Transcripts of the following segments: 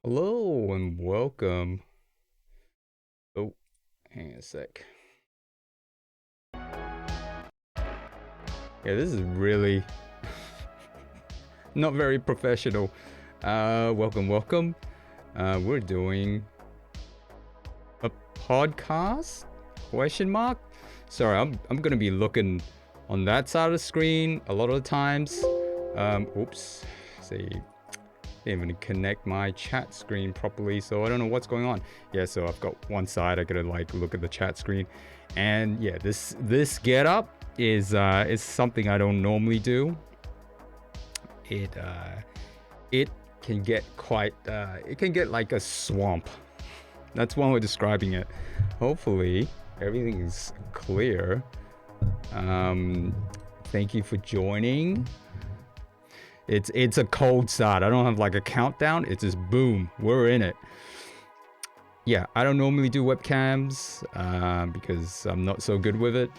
Hello and welcome. Oh, hang on a sec. Yeah, this is really not very professional. Welcome. We're doing a podcast? Question mark? Sorry, I'm gonna be looking on that side of the screen a lot of the times. Oops. See, didn't even connect my chat screen properly, so I don't know what's going on. Yeah, so I've got one side I gotta like look at the chat screen, and yeah, this get up is something I don't normally do. It can get quite it can get like a swamp. That's one way of describing it. Hopefully everything is clear. Thank you for joining. It's a cold start. I don't have like a countdown. It's just boom, we're in it. Yeah, I don't normally do webcams because I'm not so good with it.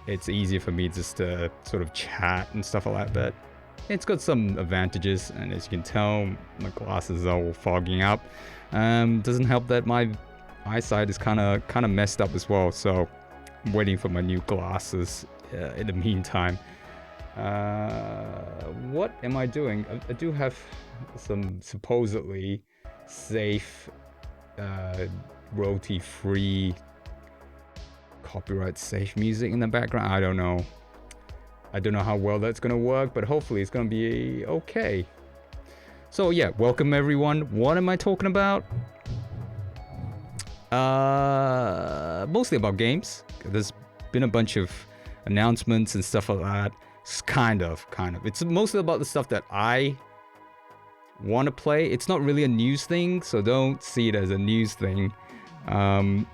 It's easier for me just to sort of chat and stuff like that. It's got some advantages, and as you can tell, my glasses are all fogging up. Doesn't help that my eyesight is kind of messed up as well. So I'm waiting for my new glasses in the meantime. What am I doing? I do have some supposedly safe, royalty-free, copyright-safe music in the background. I don't know how well that's gonna work, but hopefully it's gonna be okay. So yeah, welcome everyone. What am I talking about? Mostly about games. There's been a bunch of announcements and stuff like that. Kind of. It's mostly about the stuff that I want to play. It's not really a news thing, so don't see it as a news thing.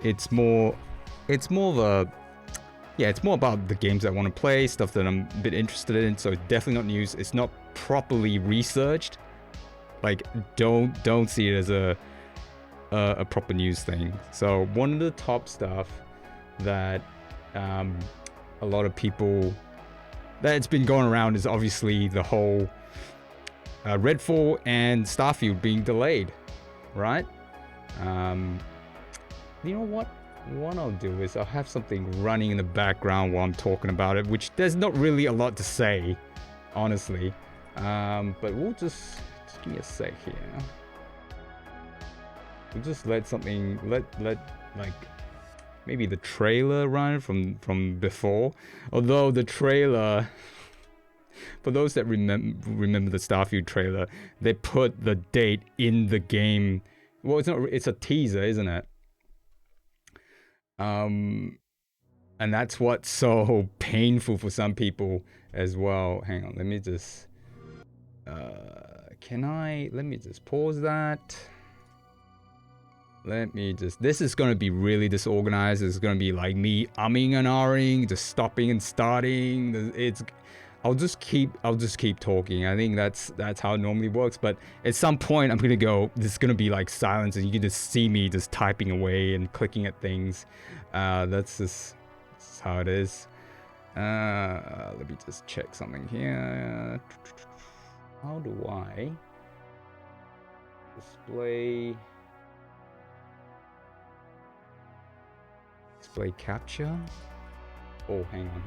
It's more about the games I want to play, stuff that I'm a bit interested in. So it's definitely not news. It's not properly researched. Like, don't see it as a proper news thing. So one of the top stuff that a lot of people that's been going around is obviously the whole Redfall and Starfield being delayed, right? You know what? What I'll do is I'll have something running in the background while I'm talking about it, which there's not really a lot to say, honestly. But we'll just give me a sec here. We'll just let like maybe the trailer run from before. Although the trailer, for those that remember the Starfield trailer, they put the date in the game. Well, it's a teaser, isn't it? And that's what's so painful for some people as well. Hang on, let me just pause that. This is going to be really disorganized. It's going to be like me umming and ahhing, just stopping and starting. I'll just keep talking. I think that's how it normally works. But at some point, I'm going to go, there's going to be like silence, and you can just see me just typing away and clicking at things. That's how it is. Let me just check something here. How do I display capture? Oh, hang on.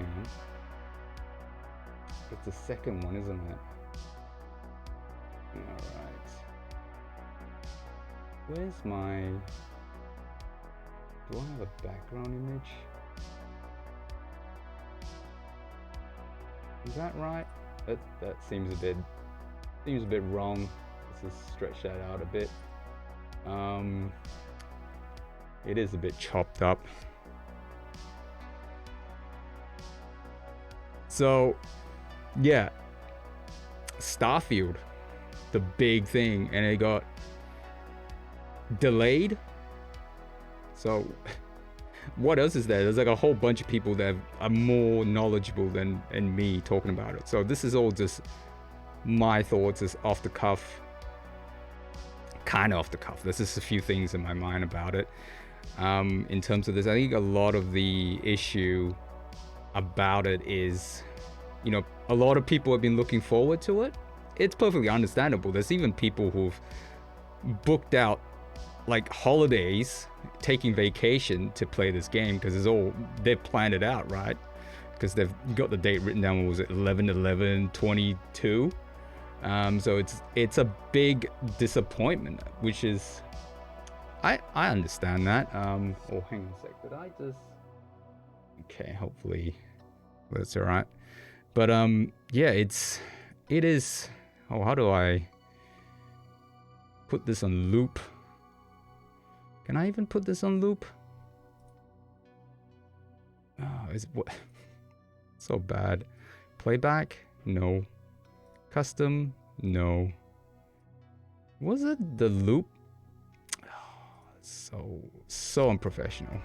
It's the second one, isn't it? Alright. Where's my... Do I have a background image? Is that right? That seems a bit wrong. Let's just stretch that out a bit. It is a bit chopped up. So, yeah, Starfield, the big thing, and it got delayed. So, what else is there? There's like a whole bunch of people that are more knowledgeable than me talking about it. So this is all just my thoughts, is off the cuff, kind of off the cuff. There's just a few things in my mind about it. In terms of this, I think a lot of the issue about it is, a lot of people have been looking forward to it. It's perfectly understandable. There's even people who've booked out like holidays, taking vacation to play this game because they've planned it out, right? Because they've got the date written down. What was it, 11/11/22? So it's a big disappointment, which is I understand that. Oh, hang on a sec. Did I just? Okay, hopefully that's all right. But yeah, it is. Oh, how do I put this on loop? Can I even put this on loop? Oh, is what? So bad. Playback? No. Custom? No. Was it the loop? Oh, so unprofessional.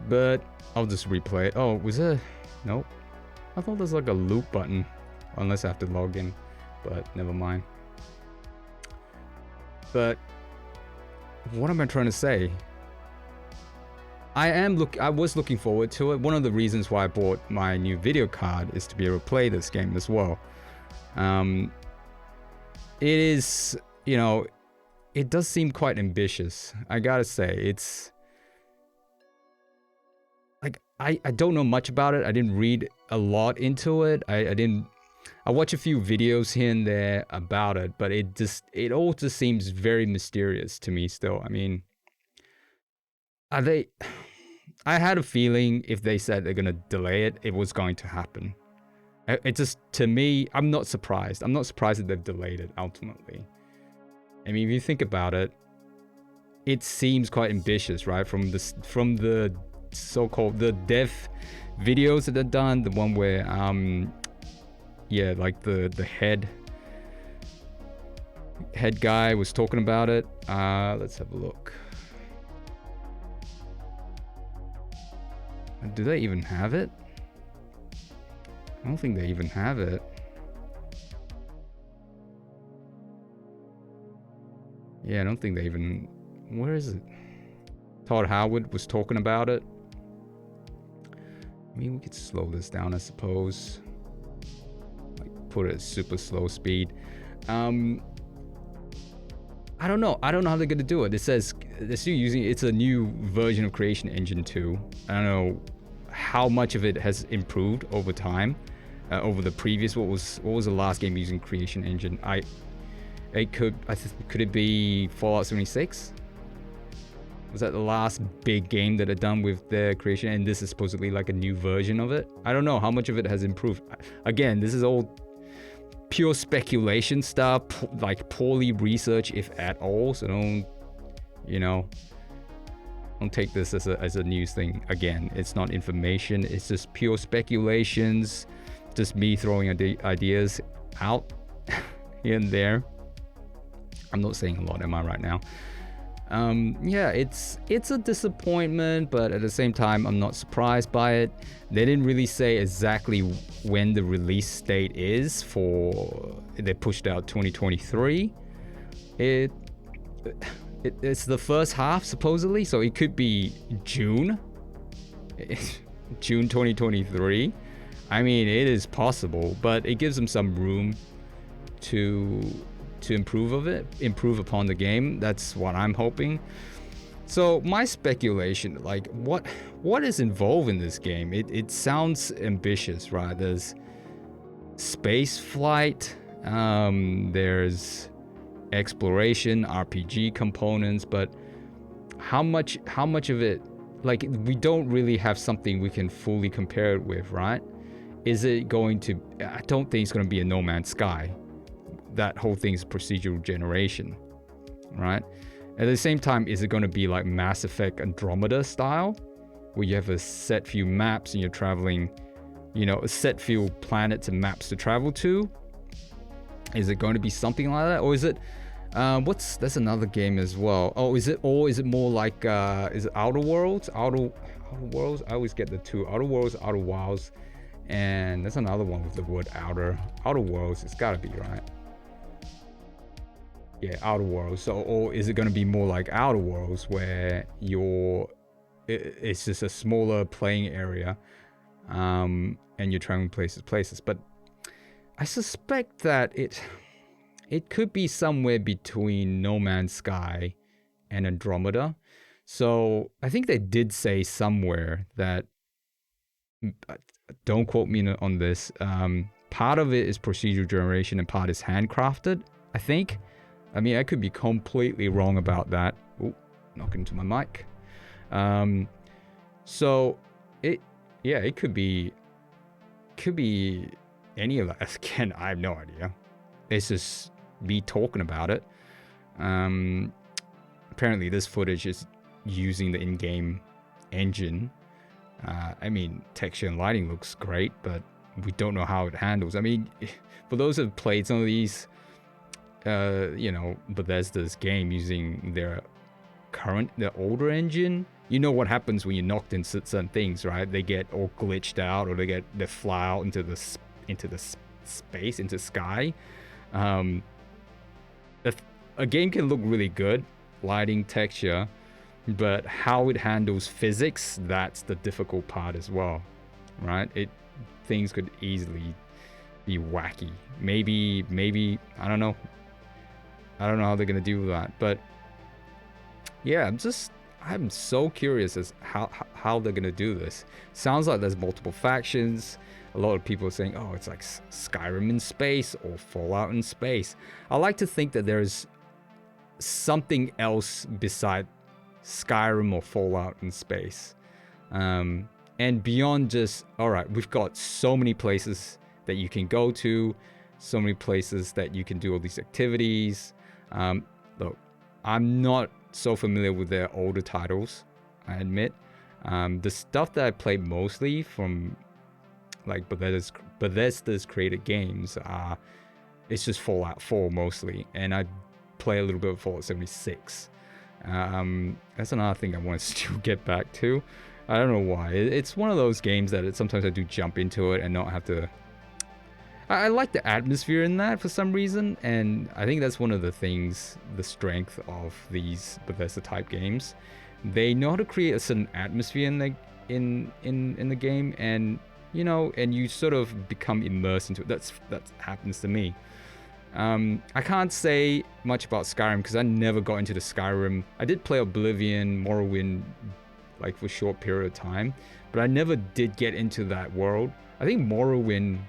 But I'll just replay it. Oh, was it? Nope. I thought there's like a loop button. Unless I have to log in. But never mind. But what am I trying to say? I was looking forward to it. One of the reasons why I bought my new video card is to be able to play this game as well. It is, it does seem quite ambitious. I gotta say, it's like I don't know much about it. I didn't read a lot into it. I watch a few videos here and there about it, but it all just seems very mysterious to me still. I mean, I had a feeling if they said they're going to delay it, it was going to happen. It just, to me, I'm not surprised. I'm not surprised that they've delayed it ultimately. I mean, if you think about it, it seems quite ambitious, right? From the so-called the dev videos that they've done, the one where yeah, like the head guy was talking about it. Let's have a look. Do they even have it? I don't think they even have it. Yeah, I don't think they even... Where is it? Todd Howard was talking about it. I mean, we could slow this down, I suppose. Like, put it at super slow speed. I don't know how they're gonna do it. It says they're still using it's a new version of Creation Engine 2. I don't know how much of it has improved over time, over the previous. What was the last game using Creation Engine? Could it be Fallout 76? Was that the last big game that had done with their Creation? And this is supposedly like a new version of it. I don't know how much of it has improved. Again, this is all pure speculation stuff, like poorly researched, if at all. So don't take this as a news thing. Again, it's not information. It's just pure speculations. Just me throwing ideas out here and there. I'm not saying a lot, am I, right now? Yeah, it's a disappointment, but at the same time, I'm not surprised by it. They didn't really say exactly when the release date is for. They pushed out 2023. It's the first half supposedly, so it could be June 2023. I mean, it is possible, but it gives them some room to improve upon the game. That's what I'm hoping. So my speculation, like what is involved in this game? It sounds ambitious, right? There's space flight, there's exploration, RPG components, but how much of it, like, we don't really have something we can fully compare it with, right? Is it going to, I don't think it's going to be a No Man's Sky. That whole thing is procedural generation, right? At the same time, is it going to be like Mass Effect Andromeda style, where you have a set few maps and you're traveling, a set few planets and maps to travel to? Is it going to be something like that, or is it that's another game as well? Oh, is it more like is it Outer Worlds? Outer Worlds? I always get the two, Outer Worlds, Outer Wilds, and there's another one with the word Outer Worlds. It's got to be, right? Yeah, Outer Worlds. So, or is it going to be more like Outer Worlds, where it's just a smaller playing area, and you're traveling places? But I suspect that it could be somewhere between No Man's Sky and Andromeda. So I think they did say somewhere that, don't quote me on this, part of it is procedural generation and part is handcrafted, I think. I mean, I could be completely wrong about that. Ooh, knocking into my mic. So it could be any of that. Again, I have no idea. It's just me talking about it. Apparently this footage is using the in-game engine. I mean, texture and lighting looks great, but we don't know how it handles. I mean, for those who have played some of these, Bethesda's game using their older engine, you know what happens when you knocked in certain things, right? They get all glitched out, or they fly out into the space, into sky. A game can look really good, lighting, texture, but how it handles physics, that's the difficult part as well, right? Things could easily be wacky. Maybe I don't know how they're gonna deal with that, but yeah, I'm so curious as how they're gonna do this. Sounds like there's multiple factions. A lot of people are saying, oh, it's like Skyrim in space or Fallout in space. I like to think that there's something else beside Skyrim or Fallout in space, and beyond just, all right, we've got so many places that you can go to, so many places that you can do all these activities. Look, I'm not so familiar with their older titles, I admit. The stuff that I played mostly from like Bethesda's created games, it's just Fallout 4 mostly, and I play a little bit of Fallout 76. That's another thing I want to still get back to. I don't know why. It's one of those games that sometimes I do jump into it and not have to. I like the atmosphere in that for some reason, and I think that's one of the things, the strength of these Bethesda type games. They know how to create a certain atmosphere in the game, and and you sort of become immersed into it. That happens to me. I can't say much about Skyrim because I never got into the Skyrim. I did play Oblivion, Morrowind, like for a short period of time, but I never did get into that world. I think Morrowind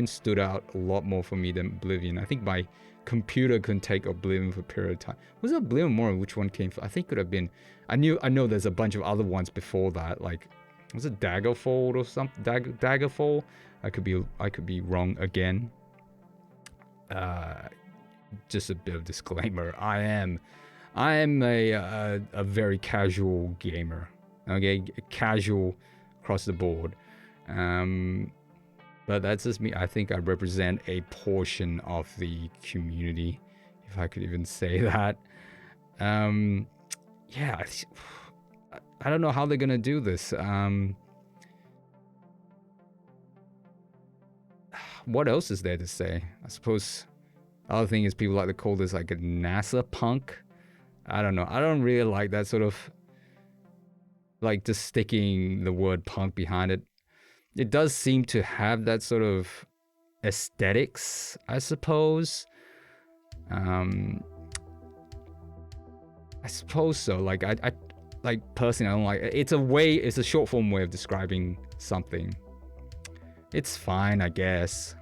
stood out a lot more for me than Oblivion. I think my computer couldn't take Oblivion for a period of time. Was it Oblivion or Morrowind? Which one came first? I think it could have been. I know there's a bunch of other ones before that. Like, was it Daggerfall or something? Daggerfall? I could be wrong again. Just a bit of disclaimer. I am a very casual gamer. Okay, casual across the board. But that's just me. I think I represent a portion of the community, if I could even say that. Yeah, I don't know how they're gonna do this. What else is there to say? I suppose the other thing is people like to call this like a NASA punk. I don't know. I don't really like that sort of, like, just sticking the word punk behind it. It does seem to have that sort of aesthetics, I suppose. I suppose so. Like, I like, personally, I don't like it. It's a short form way of describing something. It's fine, I guess.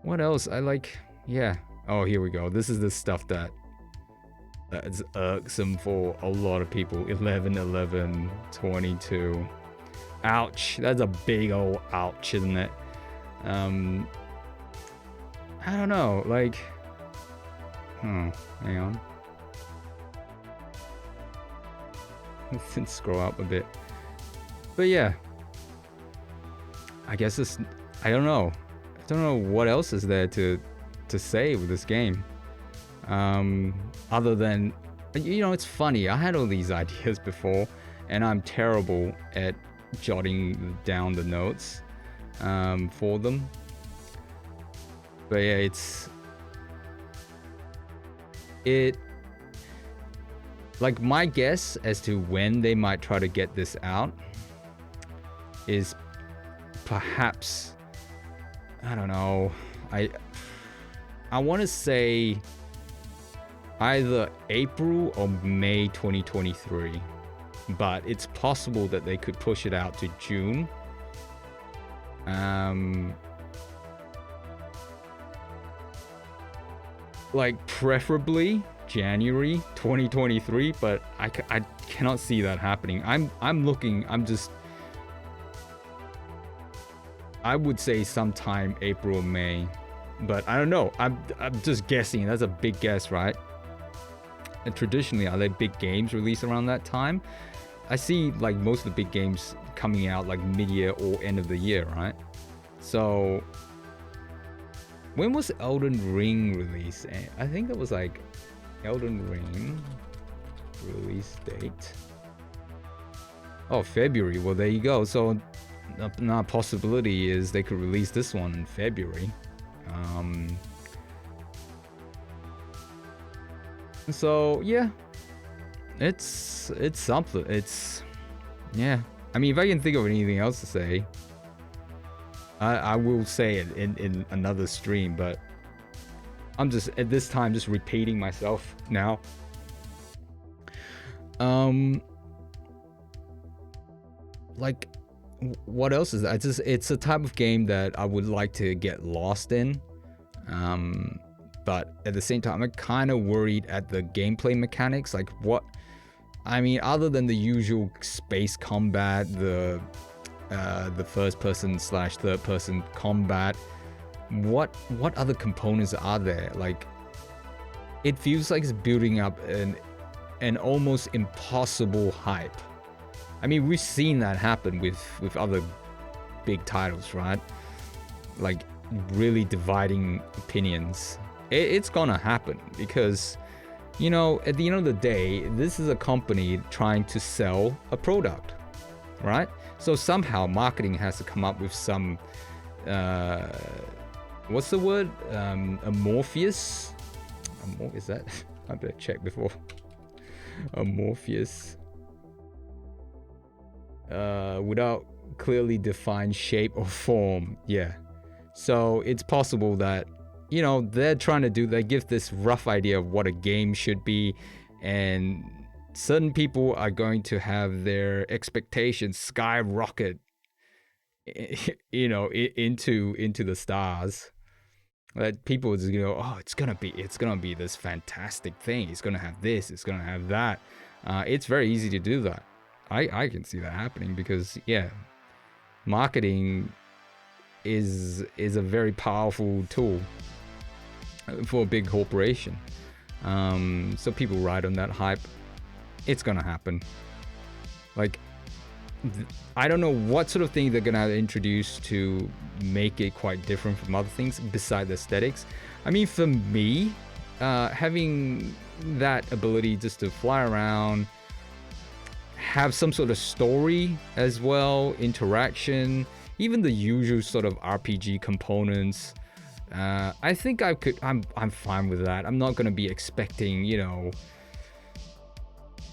What else? I like, yeah. Oh, here we go. This is the stuff that's irksome for a lot of people. 11/11/22. Ouch. That's a big old ouch, isn't it? I don't know. Like, hang on. Let's scroll up a bit. But yeah. I guess I don't know. I don't know what else is there to say with this game. Other than, it's funny. I had all these ideas before, and I'm terrible at jotting down the notes for them. But yeah, like, my guess as to when they might try to get this out is perhaps I don't know. I want to say either April or May 2023, but it's possible that they could push it out to June. Like preferably January 2023, but I cannot see that happening. I would say sometime April, May, but I don't know. I'm just guessing. That's a big guess, right? And traditionally, are there big games released around that time? I see like most of the big games coming out like mid-year or end of the year, right? So when was Elden Ring released? I think that was like Elden Ring release date. Oh, February. Well, there you go. So another possibility is they could release this one in February. So yeah, it's something. Yeah. I mean, if I can think of anything else to say, I will say it in another stream, but I'm just at this time just repeating myself now. Like, what else is that? It's a type of game that I would like to get lost in. But at the same time, I'm kind of worried at the gameplay mechanics. Like other than the usual space combat, the first person / third person combat, what other components are there? Like, it feels like it's building up an almost impossible hype. I mean, we've seen that happen with other big titles, right? Like, really dividing opinions. It's gonna happen because, you know, at the end of the day, this is a company trying to sell a product, right? So somehow marketing has to come up with some, what's the word? Amorphous? Is that? I better check before. Amorphous. Without clearly defined shape or form. Yeah. So it's possible that, you know, they give this rough idea of what a game should be, and certain people are going to have their expectations skyrocket, you know, into the stars. That people just go, oh, it's gonna be this fantastic thing. It's gonna have this. It's gonna have that. It's very easy to do that. I can see that happening because, yeah, marketing is a very powerful tool for a big corporation. So people ride on that hype. It's gonna happen. Like, I don't know what sort of thing they're gonna introduce to make it quite different from other things besides aesthetics. I mean, for me, having that ability just to fly around, have some sort of story as well, interaction, even the usual sort of RPG components, I think I'm fine with that. I'm not gonna be expecting, you know,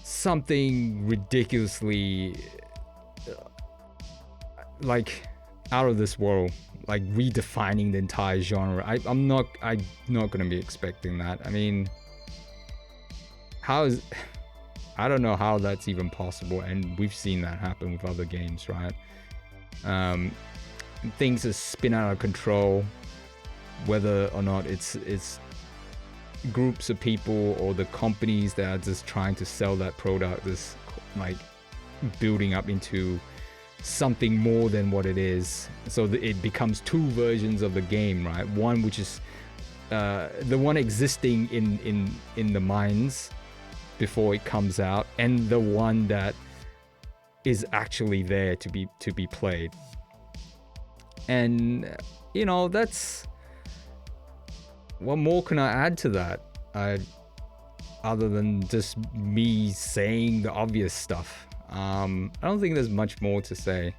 something ridiculously like out of this world, like redefining the entire genre. I'm not gonna be expecting that. I mean, I don't know how that's even possible, and we've seen that happen with other games, right? Things that spin out of control, whether or not it's groups of people or the companies that are just trying to sell that product, is like building up into something more than what it is. So it becomes two versions of the game, right? One which is the one existing in the minds before it comes out, and the one that is actually there to be played. And, you know, that's, what more can I add to that? Other than just me saying the obvious stuff. I don't think there's much more to say.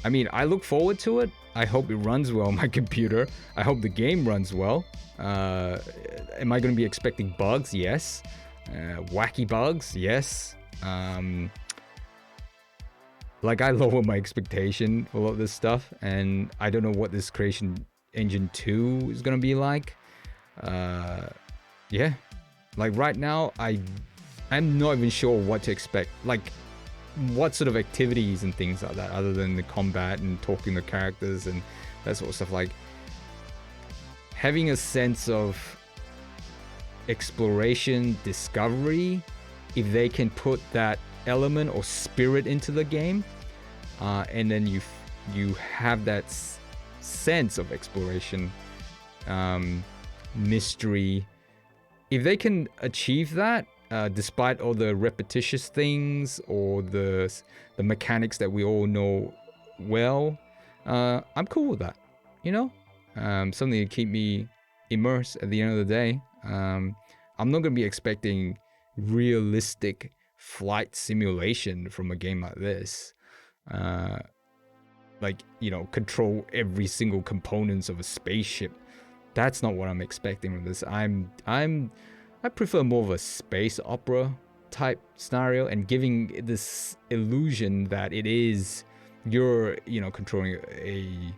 I mean, I look forward to it. I hope it runs well on my computer. I hope the game runs well. Am I going to be expecting bugs? Yes. Wacky bugs? Yes. like I lower my expectation for a lot of this stuff, and I don't know what this Creation Engine 2 is gonna be like. Yeah, like right now I'm not even sure what to expect, like what sort of activities and things like that, other than the combat and talking to characters and that sort of stuff. Like having a sense of exploration, discovery, if they can put that element or spirit into the game, and then you have that sense of exploration, mystery. If they can achieve that, despite all the repetitious things or the mechanics that we all know well, I'm cool with that. You know, something to keep me immersed at the end of the day. I'm not gonna be expecting realistic flight simulation from a game like this. Like, you know, control every single components of a spaceship. That's not what I'm expecting from this. I prefer more of a space opera type scenario and giving this illusion that it is you're, you know, controlling a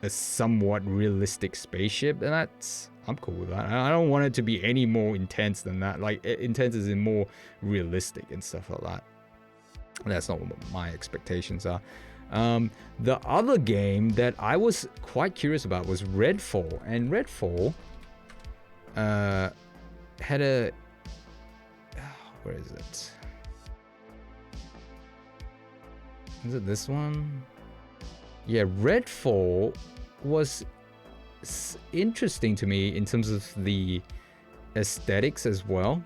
somewhat realistic spaceship, and I'm cool with that. I don't want it to be any more intense than that. Like intense is in more realistic and stuff like that. That's not what my expectations are. The other game that I was quite curious about was Redfall, and Redfall had a where is it? Is it this one? Yeah, Redfall was interesting to me in terms of the aesthetics as well.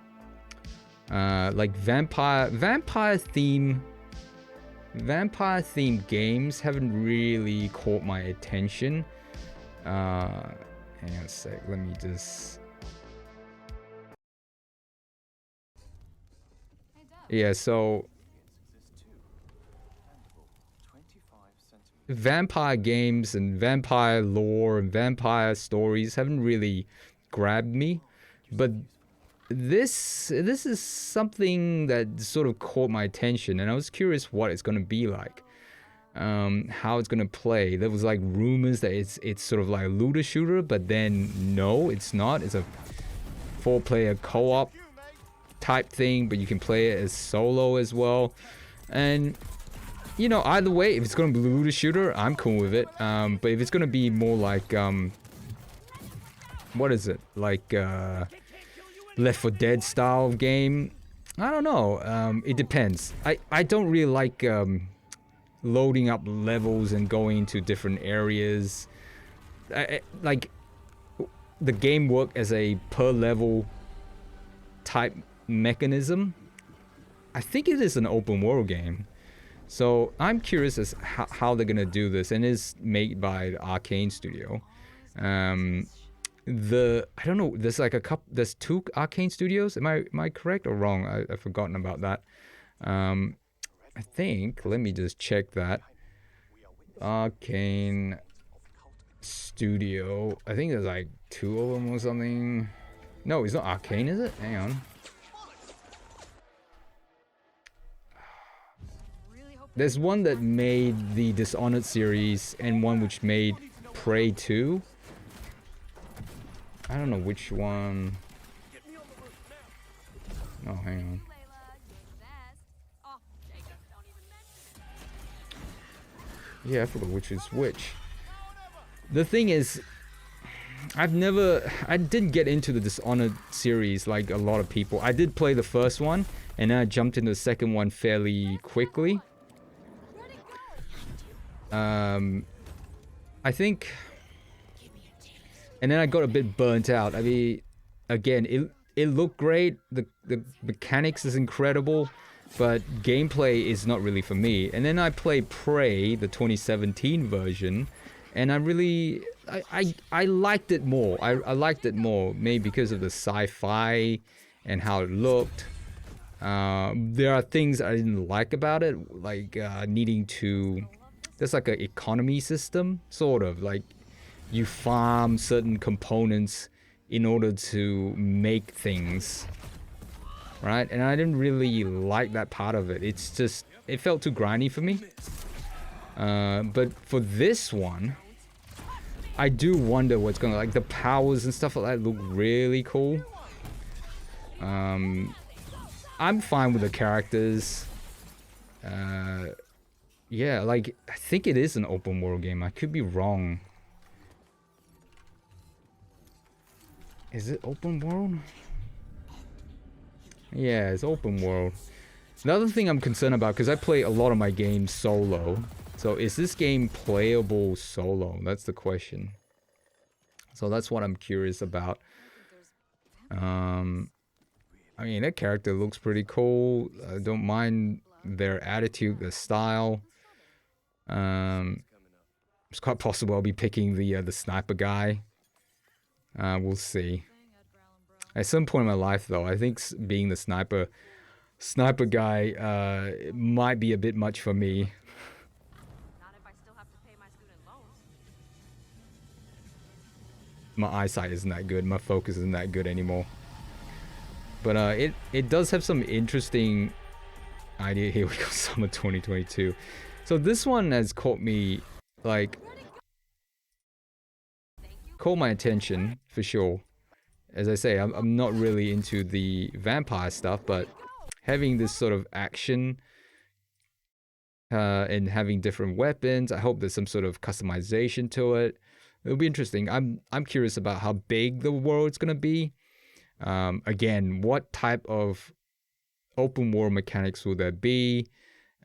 Like vampire theme games haven't really caught my attention. Hang on a sec, let me just... Yeah, so vampire games and vampire lore and vampire stories haven't really grabbed me, but this is something that sort of caught my attention, and I was curious what it's going to be like, how it's going to play. There was like rumors that it's sort of like a looter shooter, but then no, it's not. It's a 4-player co-op type thing, but you can play it as solo as well. And you know, either way, if it's going to be a looter shooter, I'm cool with it. But if it's going to be more like what is it, like Left 4 Dead style of game, I don't know. It depends. I don't really like loading up levels and going to different areas. Like the game work as a per level type mechanism. I think it is an open world game, so I'm curious as how they're gonna do this, and it's made by the Arcane Studio. I don't know, there's 2 Arcane Studios. Am I correct or wrong? I've forgotten about that. I think, let me just check that. Arcane Studio, I think there's like 2 of them or something. No, it's not Arcane, is it? Hang on. There's one that made the Dishonored series and one which made Prey 2. I don't know which one. Oh, hang on. Yeah, I forgot which is which. The thing is, I didn't get into the Dishonored series like a lot of people. I did play the first one, and then I jumped into the second one fairly quickly. I think, and then I got a bit burnt out. I mean, again, it looked great. The mechanics is incredible, but gameplay is not really for me. And then I played Prey, the 2017 version, and I liked it more. I liked it more, maybe because of the sci-fi and how it looked. There are things I didn't like about it, like needing to... There's like an economy system, sort of. Like, you farm certain components in order to make things. right? And I didn't really like that part of it. It's just, it felt too grindy for me. But for this one, I do wonder what's going to, like, the powers and stuff like that look really cool. I'm fine with the characters. Yeah, like, I think it is an open world game. I could be wrong. Is it open world? Yeah, it's open world. Another thing I'm concerned about, because I play a lot of my games solo. So is this game playable solo? That's the question. So that's what I'm curious about. I mean, that character looks pretty cool. I don't mind their attitude, their style. It's quite possible I'll be picking the sniper guy. We'll see. At some point in my life, though, I think being the sniper guy might be a bit much for me. Not if I still have to pay my student loans. My eyesight isn't that good. My focus isn't that good anymore. But it does have some interesting idea. Here we go, summer 2022. So this one has caught me, like, caught my attention for sure. As I say, I'm not really into the vampire stuff, but having this sort of action and having different weapons, I hope there's some sort of customization to it. It'll be interesting. I'm curious about how big the world's gonna be. Again, what type of open world mechanics will there be?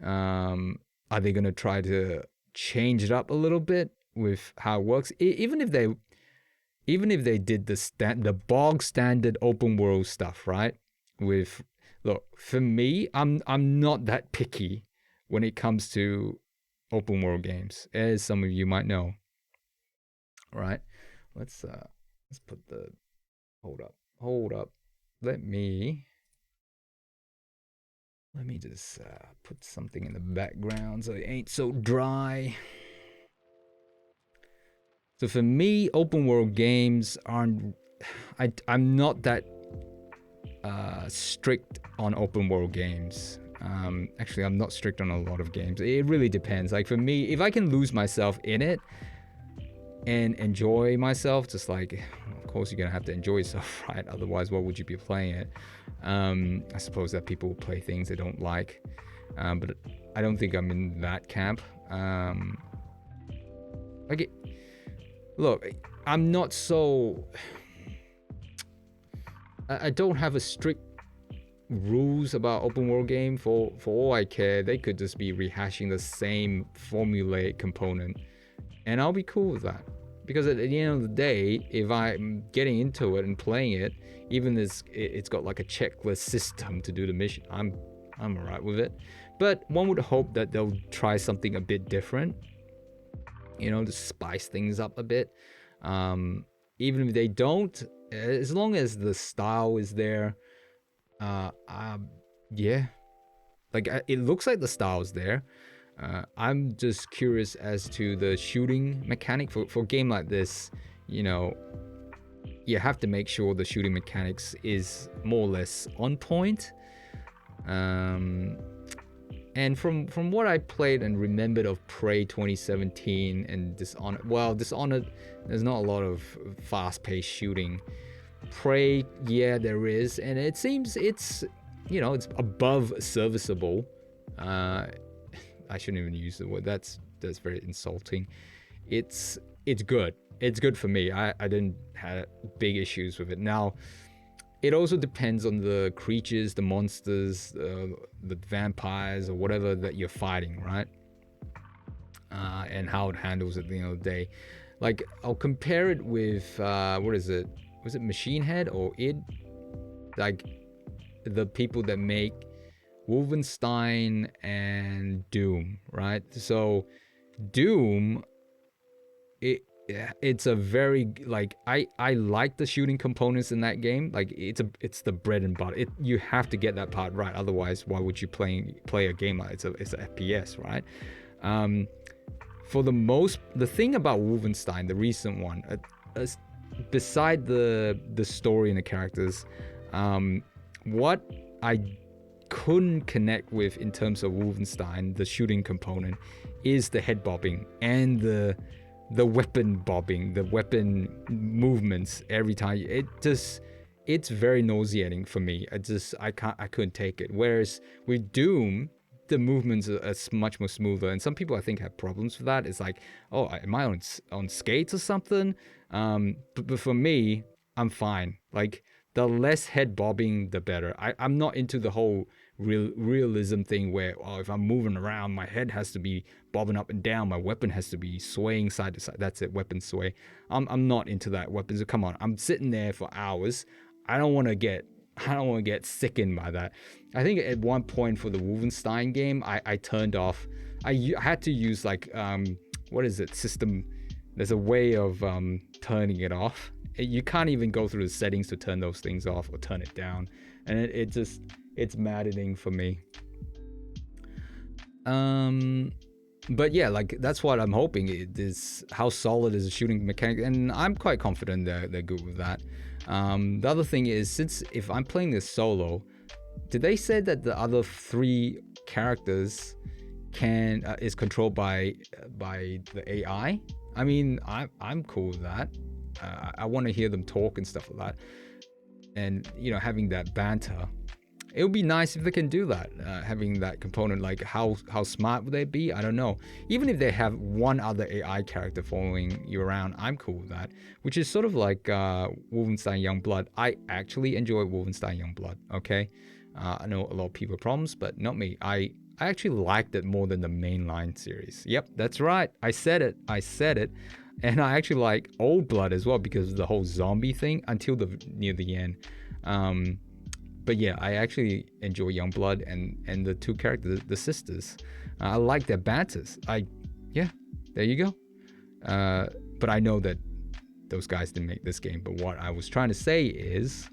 Are they gonna try to change it up a little bit with how it works? Even if they did the bog standard open world stuff, right? Look, for me, I'm not that picky when it comes to open world games, as some of you might know. All right, let's put the hold up. Let me just put something in the background so it ain't so dry. So for me, open world games aren't. I'm not that strict on open world games. Actually, I'm not strict on a lot of games. It really depends. Like for me, if I can lose myself in it and enjoy myself, just like, of course you're gonna have to enjoy yourself, right? Otherwise, why would you be playing it? I suppose that people will play things they don't like, but I don't think I'm in that camp. Look, I'm not so. I don't have a strict rules about open world game. For all I care, they could just be rehashing the same formulaic component, and I'll be cool with that. Because at the end of the day, if I'm getting into it and playing it, even as it's got like a checklist system to do the mission, I'm alright with it. But one would hope that they'll try something a bit different, you know, to spice things up a bit. Even if they don't, as long as the style is there, yeah, like it looks like the style's there. I'm just curious as to the shooting mechanic for a game like this. You know, you have to make sure the shooting mechanics is more or less on point. And from what I played and remembered of Prey 2017 and Dishonored, well, Dishonored, there's not a lot of fast-paced shooting. Prey, yeah, there is, and it seems it's, you know, it's above serviceable. I shouldn't even use the word. That's very insulting. It's good. It's good for me. I didn't have big issues with it. Now, it also depends on the creatures, the monsters, the vampires, or whatever that you're fighting, right? And how it handles at the end of the day. Like, I'll compare it with, what is it? Was it Machine Head or id? Like, the people that make Wolfenstein and Doom, right? So, Doom, it's a very, like, I like the shooting components in that game. Like, it's the bread and butter. You have to get that part right, otherwise why would you play a game like it's an FPS, right? For the thing about Wolfenstein, the recent one, beside the story and the characters, what I couldn't connect with in terms of Wolfenstein, the shooting component, is the head bobbing and the weapon bobbing, the weapon movements every time. It's very nauseating for me. I couldn't take it. Whereas with Doom, the movements are much more smoother, and some people I think have problems with that. It's like, oh, am I on skates or something? But for me, I'm fine. Like, the less head bobbing, the better. I'm not into the whole realism thing where, oh, if I'm moving around, my head has to be bobbing up and down, my weapon has to be swaying side to side. That's it, weapon sway. I'm not into that. Weapons, come on, I'm sitting there for hours. I don't want to get sickened by that. I think at one point for the Wolfenstein game, I turned off. I had to use like what is it, system. There's a way of turning it off. You can't even go through the settings to turn those things off or turn it down, and it's maddening for me. But yeah, like that's what I'm hoping. It is how solid is the shooting mechanic, and I'm quite confident they're good with that. The other thing is, since if I'm playing this solo, did they say that the other 3 characters is controlled by the AI? I mean, I'm cool with that. I want to hear them talk and stuff like that, and having that banter. It would be nice if they can do that, having that component. Like how smart would they be? I don't know. Even if they have one other AI character following you around, I'm cool with that. Which is sort of like Wolfenstein Youngblood. I actually enjoy Wolfenstein Youngblood. Okay, I know a lot of people have problems, but not me. I actually liked it more than the mainline series. Yep, that's right. I said it. And I actually like Old Blood as well because of the whole zombie thing until near the end. But yeah, I actually enjoy Youngblood and the 2 characters, the sisters. I like their banters. Yeah, there you go. But I know that those guys didn't make this game. But what I was trying to say is,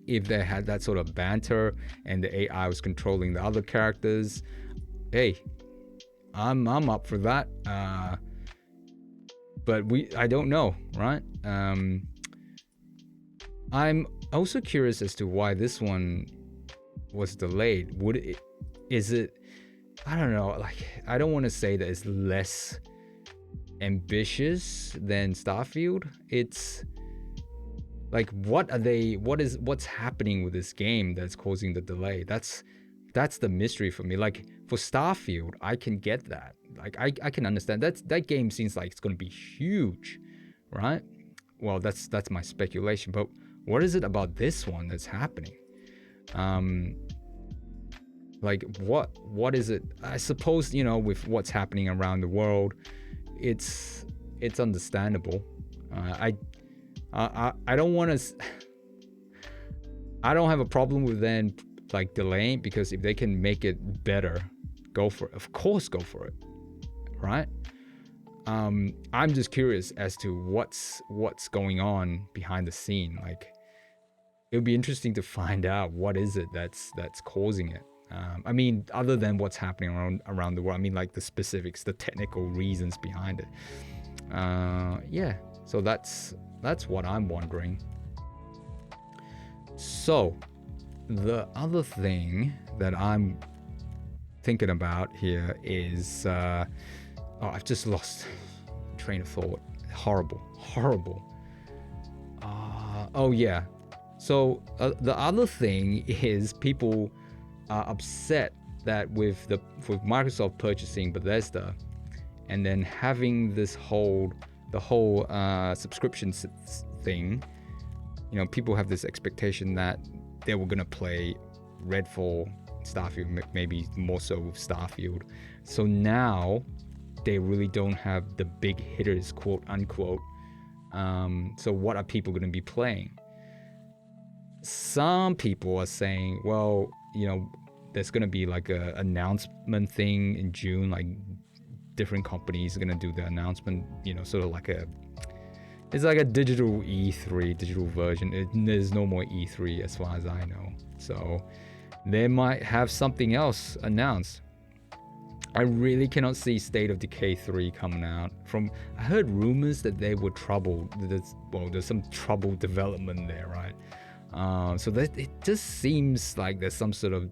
if they had that sort of banter and the AI was controlling the other characters, hey, I'm up for that. But I don't know, right? I'm also curious as to why this one was delayed. Is it? I don't know. Like, I don't want to say that it's less ambitious than Starfield. It's like, what's happening with this game that's causing the delay? That's the mystery for me. Like, for Starfield, I can get that. Like, I can understand that game seems like it's going to be huge, right? Well, that's my speculation, but what is it about this one that's happening? Like, what is it? I suppose, with what's happening around the world, it's understandable. I don't want to. I don't have a problem with them like delaying, because if they can make it better, go for it. Of course, go for it, right? I'm just curious as to what's going on behind the scene. Like, it would be interesting to find out what is it that's causing it. I mean, other than what's happening around the world. I mean, like the specifics, the technical reasons behind it. Yeah. So that's what I'm wondering. So the other thing that I'm thinking about here is I've just lost train of thought. Horrible. Oh yeah. So the other thing is, people are upset that with Microsoft purchasing Bethesda and then having the whole subscription thing. People have this expectation that they were gonna play Redfall, Starfield, maybe more so with Starfield. So now they really don't have the big hitters, quote unquote. So what are people going to be playing? Some people are saying, well, there's going to be like a announcement thing in June, like different companies are going to do the announcement, sort of like it's like a digital E3, digital version. There's no more E3 as far as I know. So they might have something else announced. I really cannot see State of Decay 3 coming out. I heard rumors that they were troubled. There's some troubled development there, right? So that it just seems like there's some sort of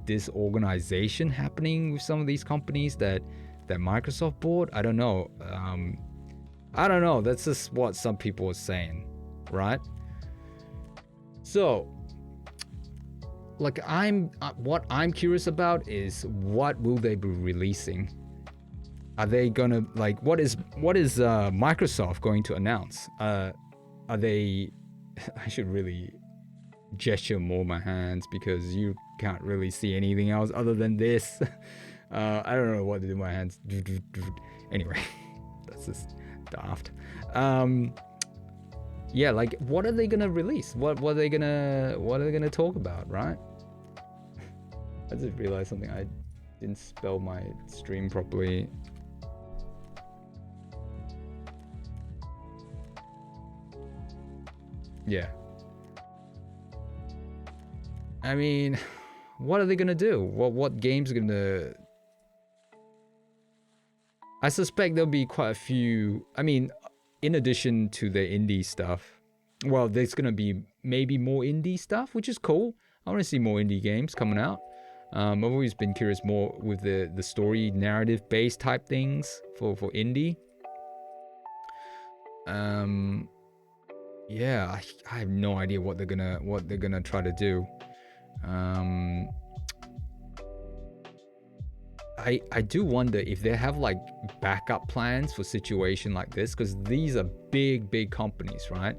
disorganization happening with some of these companies that Microsoft bought. I don't know. That's just what some people are saying, right? So, like, what I'm curious about is what will they be releasing? Are they gonna, like, what is Microsoft going to announce? Are they? I should really gesture more my hands because you can't really see anything else other than this. I don't know what to do with my hands. Anyway, that's just daft. Yeah, like, what are they gonna release? What are they gonna talk about, right? I just realized something. I didn't spell my stream properly. Yeah. I mean, what are they gonna do? What games are gonna... I suspect there'll be quite a few... I mean, in addition to the indie stuff, well, there's gonna be maybe more indie stuff, which is cool. I want to see more indie games coming out. I've always been curious more with the story narrative based type things for indie. Yeah, I have no idea what they're gonna try to do. I do wonder if they have like backup plans for situation like this, because these are big companies, right?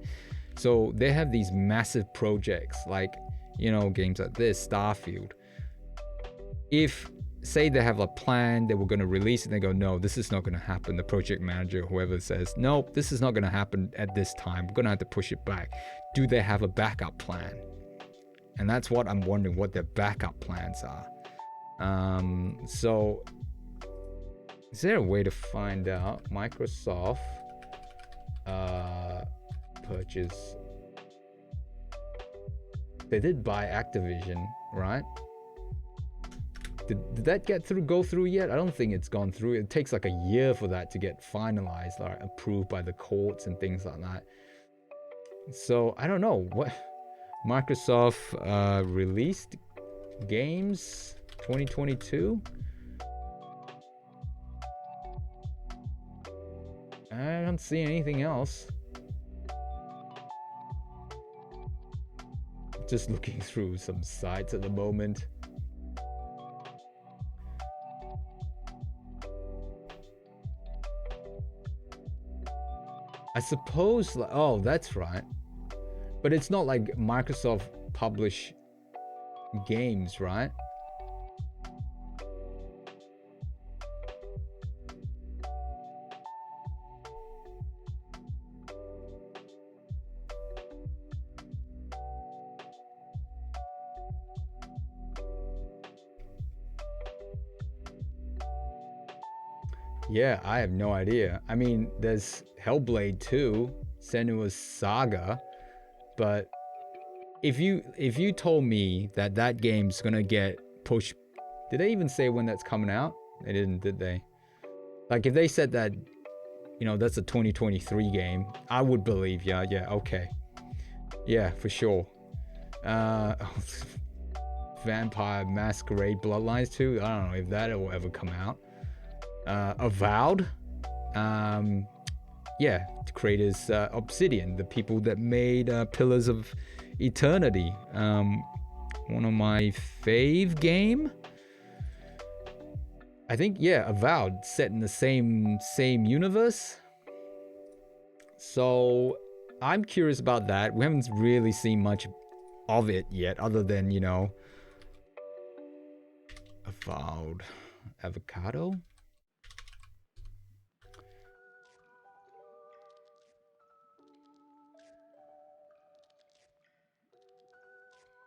So they have these massive projects, like, you know, games like this, Starfield. If, say, they have a plan, they were going to release it, and they go, no, this is not going to happen. The project manager, whoever says, nope, this is not going to happen at this time. We're going to have to push it back. Do they have a backup plan? And that's what I'm wondering, what their backup plans are. So, is there a way to find out? Microsoft purchase. They did buy Activision, right? Did that go through yet? I don't think it's gone through. It takes like a year for that to get finalized, like approved by the courts and things like that. So I don't know what Microsoft released games 2022. I don't see anything else. Just looking through some sites at the moment. I suppose, oh, that's right. But it's not like Microsoft publish games, right? Yeah, I have no idea. I mean, there's Hellblade 2, Senua's Saga, but if you told me that game's gonna get pushed, did they even say when that's coming out? They didn't, did they? Like, if they said that, you know, that's a 2023 game, I would believe, yeah, okay. Yeah, for sure. Vampire Masquerade Bloodlines 2, I don't know if that will ever come out. Avowed, yeah, the creators, Obsidian, the people that made Pillars of Eternity, one of my fave game. I think, yeah, Avowed, set in the same universe. So I'm curious about that. We haven't really seen much of it yet, other than, you know, Avowed, Avocado.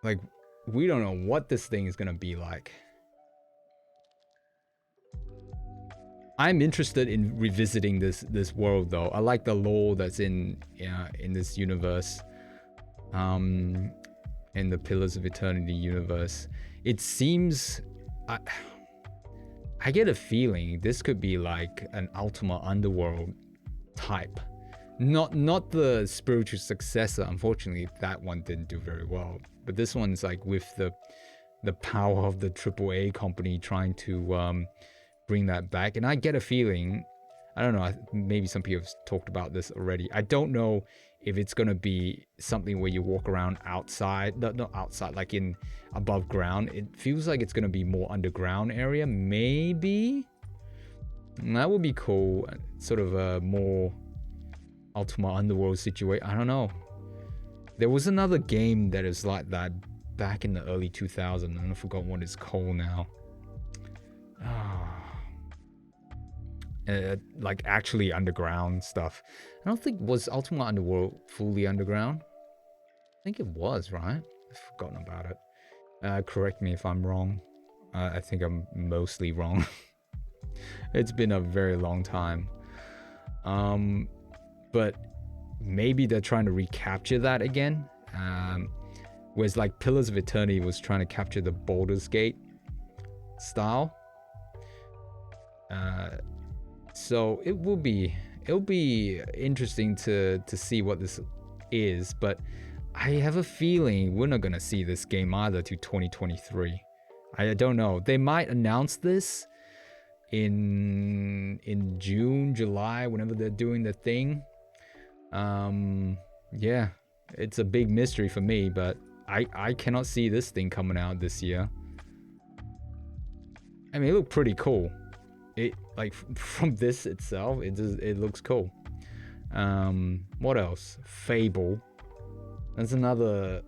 Like, we don't know what this thing is gonna be like. I'm interested in revisiting this world, though. I like the lore that's in this universe, in the Pillars of Eternity universe. It seems, I get a feeling this could be like an Ultima Underworld type. not the spiritual successor. Unfortunately, that one didn't do very well. But this one's like with the power of the AAA company trying to bring that back. And I get a feeling, I don't know, maybe some people have talked about this already. I don't know if it's going to be something where you walk around outside, not outside, like in above ground. It feels like it's going to be more underground area, maybe. That would be cool. Sort of a more Ultima Underworld situation. I don't know. There was another game that is like that back in the early 2000s, and I've forgotten what it's called now. Like actually underground stuff. I don't think, was Ultima Underworld fully underground? I think it was, right? I've forgotten about it. Correct me if I'm wrong. I think I'm mostly wrong. It's been a very long time. But maybe they're trying to recapture that again. Whereas like Pillars of Eternity was trying to capture the Baldur's Gate style. So it'll be interesting to see what this is, but I have a feeling we're not gonna see this game either to 2023. I don't know. They might announce this in June, July, whenever they're doing the thing. Yeah, it's a big mystery for me, but I cannot see this thing coming out this year. I mean, it looked pretty cool. It like from this itself, it looks cool. What else? Fable. That's another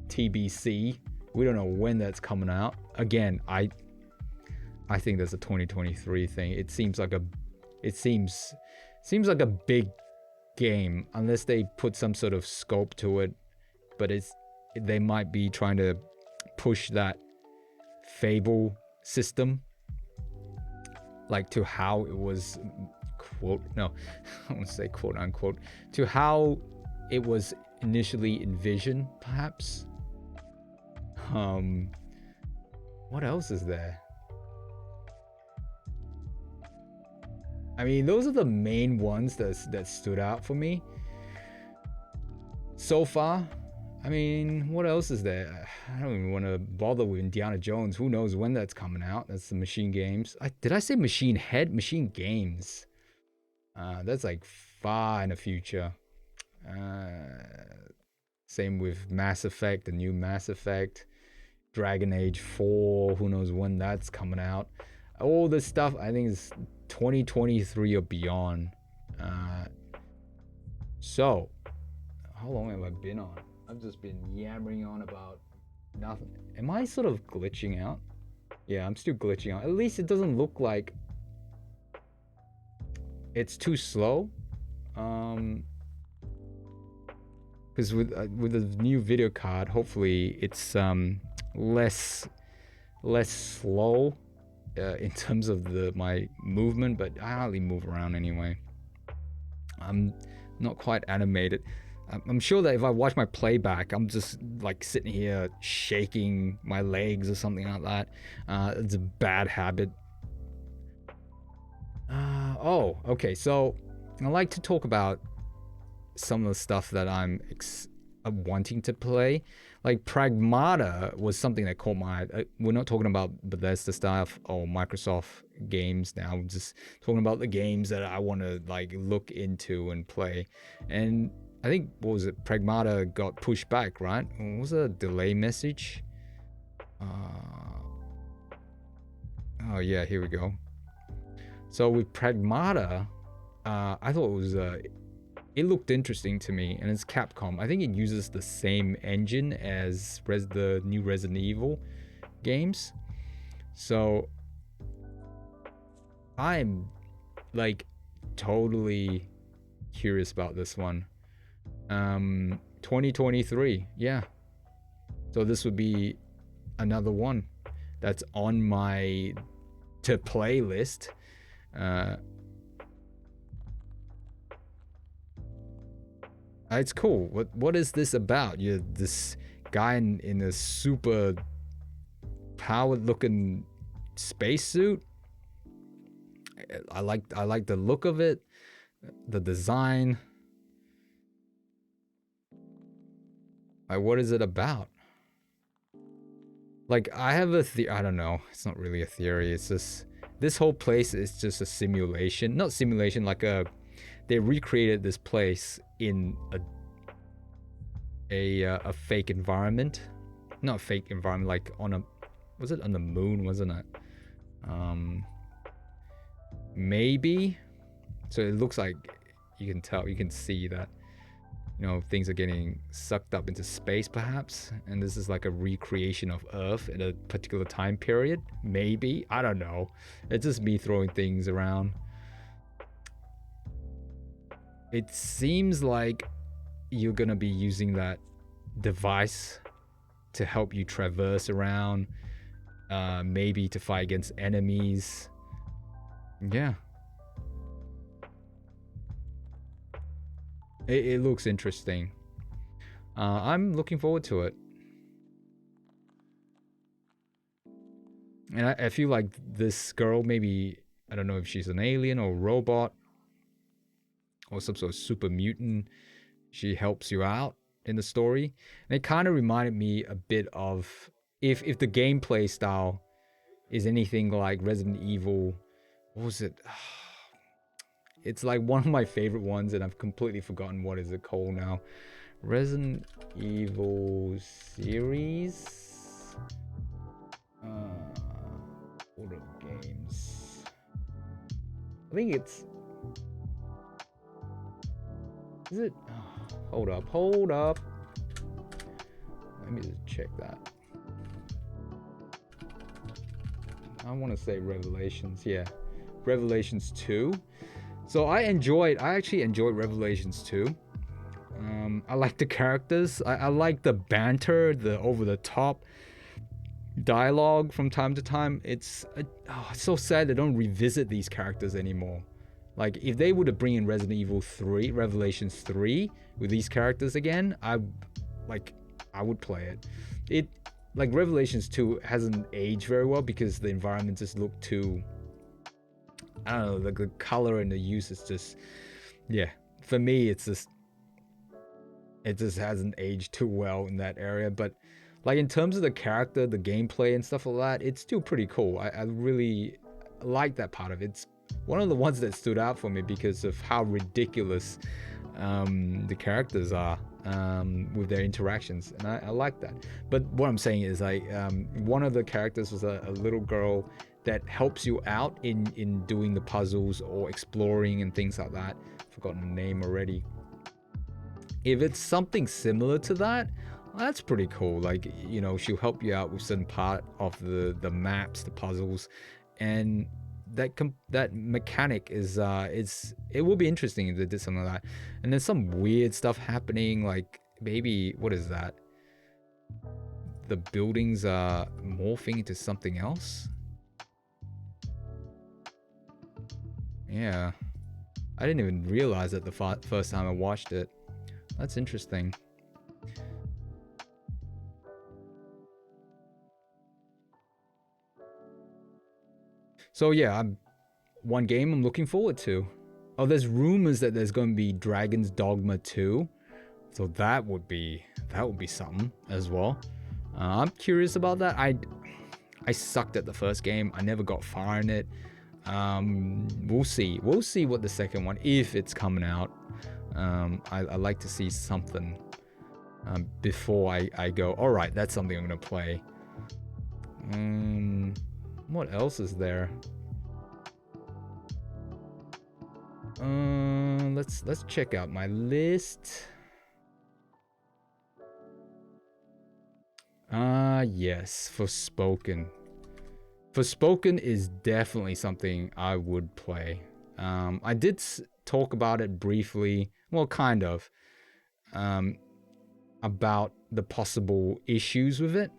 TBC. We don't know when that's coming out. Again, I think that's a 2023 thing. It seems like a big game, unless they put some sort of scope to it. But they might be trying to push that Fable system, like to how it was I won't say quote unquote, to how it was initially envisioned, perhaps. What else is there? I mean, those are the main ones that stood out for me so far. I mean, what else is there? I don't even want to bother with Indiana Jones. Who knows when that's coming out? That's the Machine Games. Did I say Machine Head? Machine Games. That's like far in the future. Same with Mass Effect, the new Mass Effect. Dragon Age 4. Who knows when that's coming out? All this stuff, I think, is 2023 or beyond. So, how long have I been on? I've just been yammering on about nothing. Am I sort of glitching out? Yeah, I'm still glitching out. At least it doesn't look like it's too slow. Because with the new video card, hopefully it's less slow in terms of my movement. But I hardly move around anyway. I'm not quite animated. I'm sure that if I watch my playback, I'm just like sitting here shaking my legs or something like that. It's a bad habit. Okay. So I like to talk about some of the stuff that I'm wanting to play. Like Pragmata was something that caught my eye. We're not talking about Bethesda stuff or Microsoft games now. I'm just talking about the games that I want to like look into and play. And I think, what was it? Pragmata got pushed back, right? What was a delay message? Oh yeah, here we go. So with Pragmata, I thought it looked interesting to me, and it's Capcom. I think it uses the same engine as the new Resident Evil games. So I'm like totally curious about this one. 2023, yeah. So this would be another one that's on my to play list. It's cool. What is this about? You're this guy in a super powered looking spacesuit. I like the look of it. the design. Like, what is it about? Like, I have I don't know. It's not really a theory. It's just this whole place is just a simulation. Not simulation, like they recreated this place in a fake environment. Not a fake environment, like was it on the moon, wasn't it? Maybe. So it looks like you can see that, things are getting sucked up into space perhaps, and this is like a recreation of Earth in a particular time period. Maybe, I don't know. It's just me throwing things around. It seems like you're gonna be using that device to help you traverse around, maybe to fight against enemies. Yeah. It looks interesting. I'm looking forward to it. And I feel like this girl, maybe, I don't know if she's an alien or a robot or some sort of super mutant. She helps you out in the story. And it kind of reminded me a bit of, if the gameplay style is anything like Resident Evil, what was it? It's like one of my favorite ones, and I've completely forgotten what is it called now. Resident Evil series? Order of games. I think it's... Is it? Hold up. Let me just check that. I want to say Revelations. Yeah. Revelations 2. So I actually enjoyed Revelations 2. I like the characters. I like the banter, the over-the-top dialogue from time to time. It's so sad they don't revisit these characters anymore. Like, if they were to bring in Resident Evil 3, Revelations 3, with these characters again, I would play it. It, like, Revelations 2 hasn't aged very well because the environment just looked too... I don't know, the color and the use is just, yeah. For me, it just hasn't aged too well in that area. But like, in terms of the character, the gameplay and stuff like that, it's still pretty cool. I really like that part of it. It's one of the ones that stood out for me because of how ridiculous the characters are with their interactions, and I like that. But what I'm saying is, one of the characters was a little girl that helps you out in doing the puzzles or exploring and things like that. Forgotten the name already. If it's something similar to that, that's pretty cool. Like, she'll help you out with certain part of the maps, the puzzles, and that mechanic is it will be interesting if they did something like that. And there's some weird stuff happening, like maybe, what is that? The buildings are morphing into something else. Yeah, I didn't even realize it the first time I watched it. That's interesting. So yeah, one game I'm looking forward to. Oh, there's rumors that there's going to be Dragon's Dogma 2. So that would be something as well. I'm curious about that. I sucked at the first game. I never got far in it. We'll see what the second one, if it's coming out. I like to see something before I go, all right, that's something I'm gonna play. What else is there? Let's check out my list. Yes, Forspoken. Forspoken is definitely something I would play. I did talk about it briefly, well, kind of, about the possible issues with it.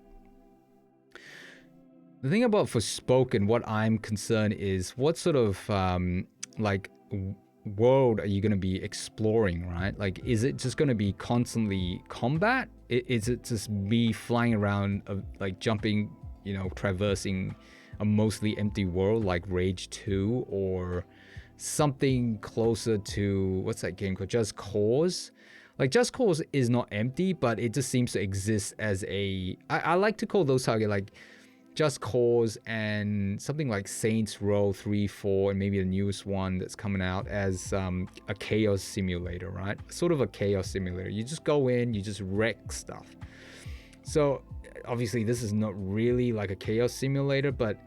The thing about Forspoken, what I'm concerned is, what sort of world are you going to be exploring, right? Like, is it just going to be constantly combat? Is it just me flying around, like jumping, traversing a mostly empty world like Rage 2 or something closer to, what's that game called? Just Cause. Like, Just Cause is not empty, but it just seems to exist as I like to call those target like Just Cause and something like Saints Row 3, 4, and maybe the newest one that's coming out as a chaos simulator, right? Sort of a chaos simulator. You just go in, you just wreck stuff. So obviously this is not really like a chaos simulator, but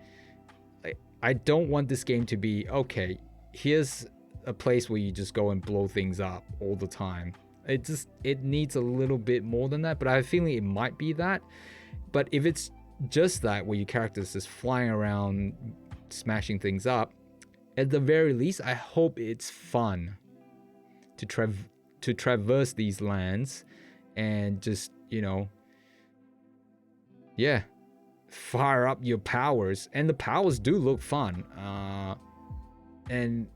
I don't want this game to be, okay, here's a place where you just go and blow things up all the time. It needs a little bit more than that, but I have a feeling it might be that. But if it's just that, where your character's just flying around smashing things up, at the very least I hope it's fun to traverse these lands and just, you know, yeah, fire up your powers. And the powers do look fun, and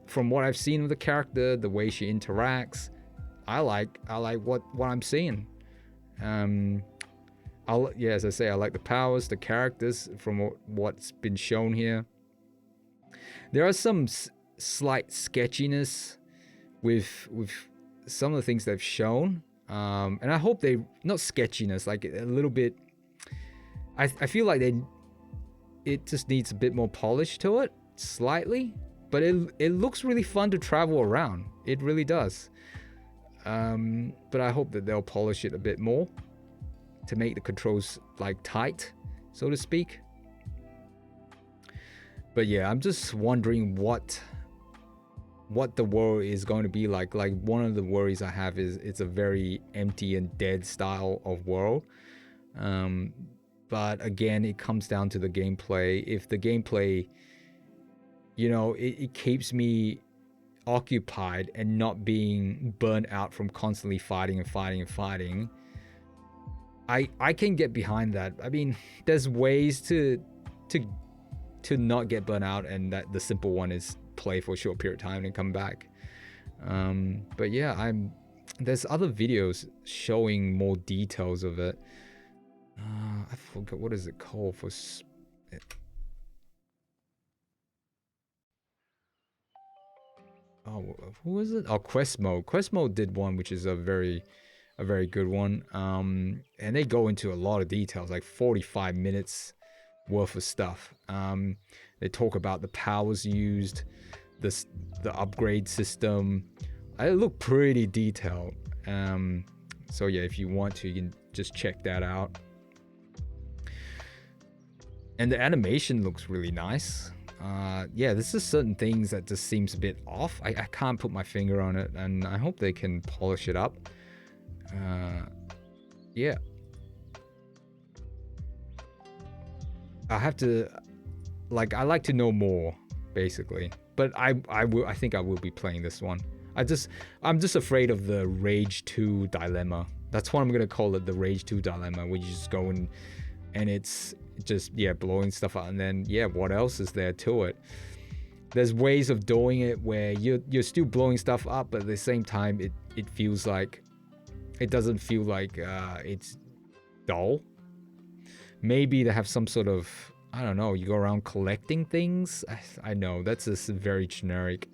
from what I've seen of the character, the way she interacts, I like what I'm seeing. As I say, I like the powers, the characters from what's been shown here. There are some slight sketchiness with some of the things they've shown, and I hope they, not sketchiness, like a little bit. I feel like it just needs a bit more polish to it, slightly, but it looks really fun to travel around. It really does. But I hope that they'll polish it a bit more to make the controls like tight, so to speak. But yeah, I'm just wondering what the world is going to be like. Like, one of the worries I have is it's a very empty and dead style of world. But again, it comes down to the gameplay. If the gameplay, you know, it keeps me occupied and not being burnt out from constantly fighting, I can get behind that. I mean, there's ways to not get burnt out, and that the simple one is play for a short period of time and come back. But yeah, there's other videos showing more details of it. I forgot, what is it called for who was it? Quest Mode did one, which is a very good one. And they go into a lot of details, like 45 minutes worth of stuff. They talk about the powers used, the upgrade system. It looked pretty detailed. So yeah, if you want to, you can just check that out. And the animation looks really nice. Yeah, there's just certain things that just seems a bit off. I can't put my finger on it, and I hope they can polish it up. Yeah. I have to, like, I like to know more, basically. But I think I will be playing this one. I'm just afraid of the Rage 2 dilemma. That's what I'm gonna call it, the Rage 2 dilemma, where you just go and it's just, yeah, blowing stuff out, and then, yeah, what else is there to it? There's ways of doing it where you're still blowing stuff up, but at the same time it feels like, it doesn't feel like it's dull. Maybe they have some sort of, I don't know, you go around collecting things. I know that's just very generic,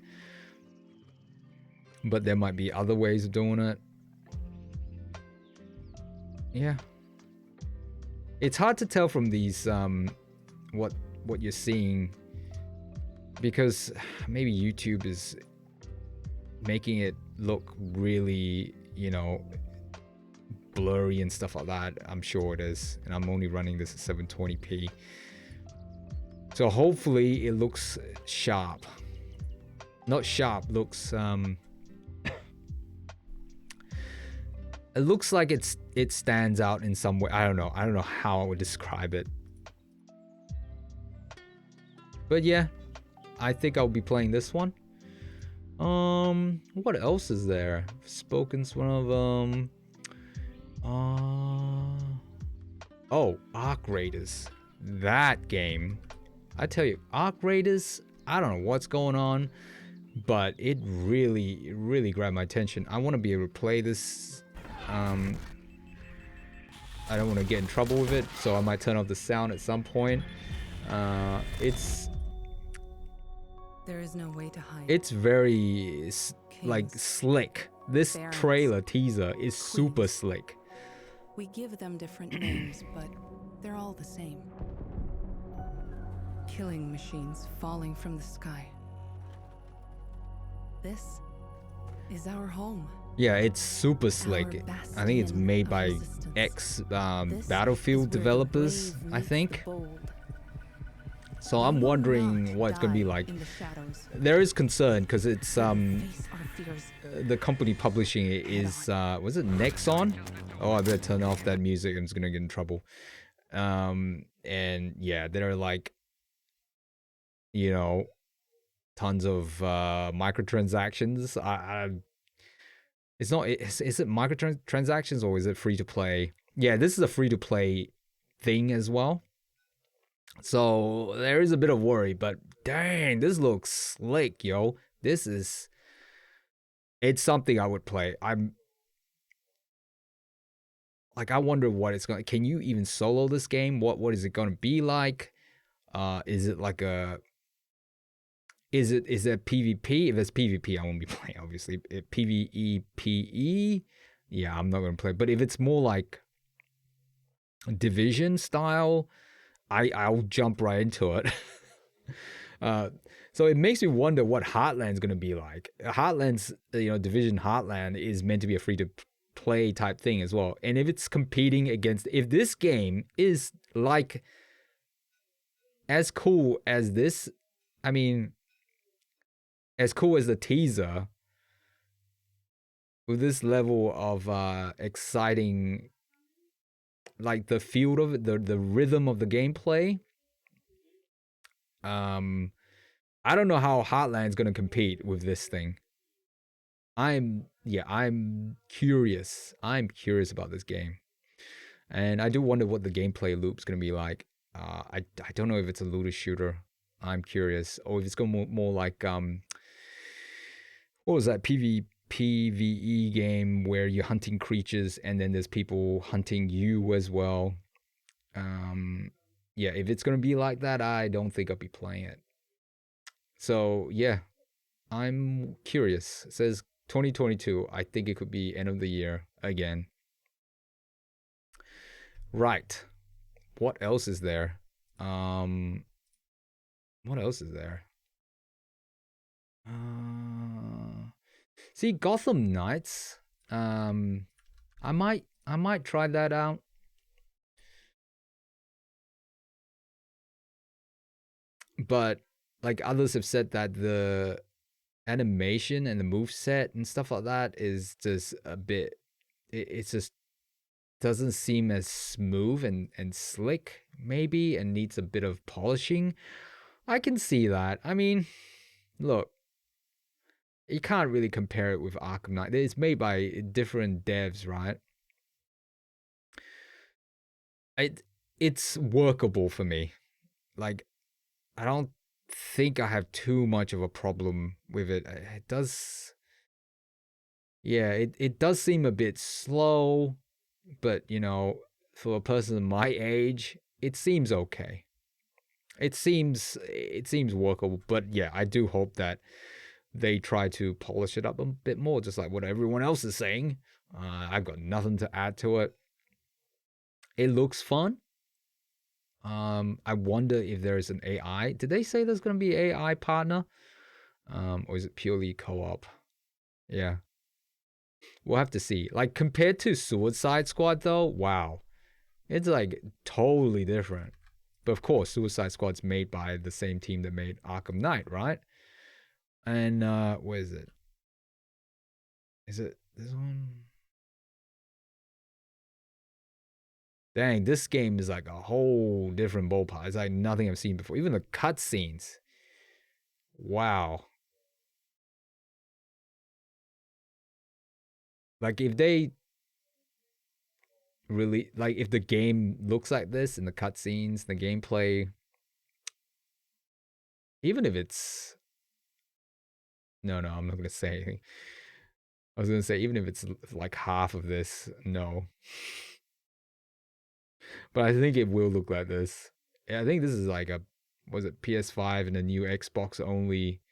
but there might be other ways of doing it. Yeah, it's hard to tell from these what you're seeing, because maybe YouTube is making it look really, you know, blurry and stuff like that. I'm sure it is, and I'm only running this at 720p, so hopefully it looks sharp. Not sharp, looks it looks like it stands out in some way. I don't know how I would describe it, but yeah, I think I'll be playing this one. What else is there? Spoken's one of them. Arc Raiders. That game, I tell you, Arc Raiders, I don't know what's going on, but it really grabbed my attention. I want to be able to play this. I don't want to get in trouble with it, so I might turn off the sound at some point. It's There is no way to hide. It's very like Kings, slick. This barons, trailer teaser is super queens. slick. We give them different names, but they're all the same. Killing machines falling from the sky. This is our home. Yeah, it's super slick. I think it's bastion made of by resistance. ex This Battlefield is where the developers, brave I meets think. the bold. So We I'm will wondering not what it's gonna be die like. in the shadows. There is concern because it's We will face our fears. the company publishing it is was it Nexon? Oh, I better turn off that music. I'm just gonna get in trouble. And yeah, there are like, you know, tons of microtransactions. It's not. Is it microtransactions or is it free to play? Yeah, this is a free to play thing as well. So there is a bit of worry, but dang, this looks slick, yo. It's something I would play. I'm like, I wonder what it's going to, can you even solo this game? What is it going to be like? Is it like a, is it PvP? If it's PvP, I won't be playing, obviously. PvE, yeah, I'm not going to play. But if it's more like Division style, I'll jump right into it. So it makes me wonder what Heartland's going to be like. Heartland's, Division Heartland is meant to be a free to play type thing as well. And if it's competing against, if this game is like as cool as this, I mean, as cool as the teaser, with this level of exciting, like the feel of it, the rhythm of the gameplay, I don't know how Heartland's gonna compete with this thing. I'm curious. I'm curious about this game, and I do wonder what the gameplay loop's gonna be like. I don't know if it's a looter shooter. I'm curious, or if it's gonna more like what was that PvE game where you're hunting creatures and then there's people hunting you as well. Yeah, if it's gonna be like that, I don't think I'll be playing it. So yeah, I'm curious. It says 2022. I think it could be end of the year again. Right. What else is there? What else is there? See, Gotham Knights. I might try that out. But like others have said that the animation and the move set and stuff like that is just a bit, it's just doesn't seem as smooth and slick maybe, and needs a bit of polishing. I can see that. I mean, look, you can't really compare it with Arkham Knight. It's made by different devs, right? It's workable for me. Like, I don't think I have too much of a problem with it. It does, yeah, it does seem a bit slow, but for a person my age, it seems okay. It seems workable, but yeah, I do hope that they try to polish it up a bit more, just like what everyone else is saying. I've got nothing to add to it. It looks fun. I wonder if there is an AI. Did they say there's going to be an AI partner? Or is it purely co-op? Yeah. We'll have to see. Like, compared to Suicide Squad, though, wow. It's like totally different. But of course, Suicide Squad's made by the same team that made Arkham Knight, right? And where is it? Is it this one? Dang, this game is like a whole different ballpark. It's like nothing I've seen before. Even the cutscenes. Wow. Like if they really, like if the game looks like this and the cutscenes, the gameplay, even if it's, no, I'm not gonna say anything. I was gonna say even if it's like half of this, no. But I think it will look like this. I think this is like a, was it PS5 and a new Xbox only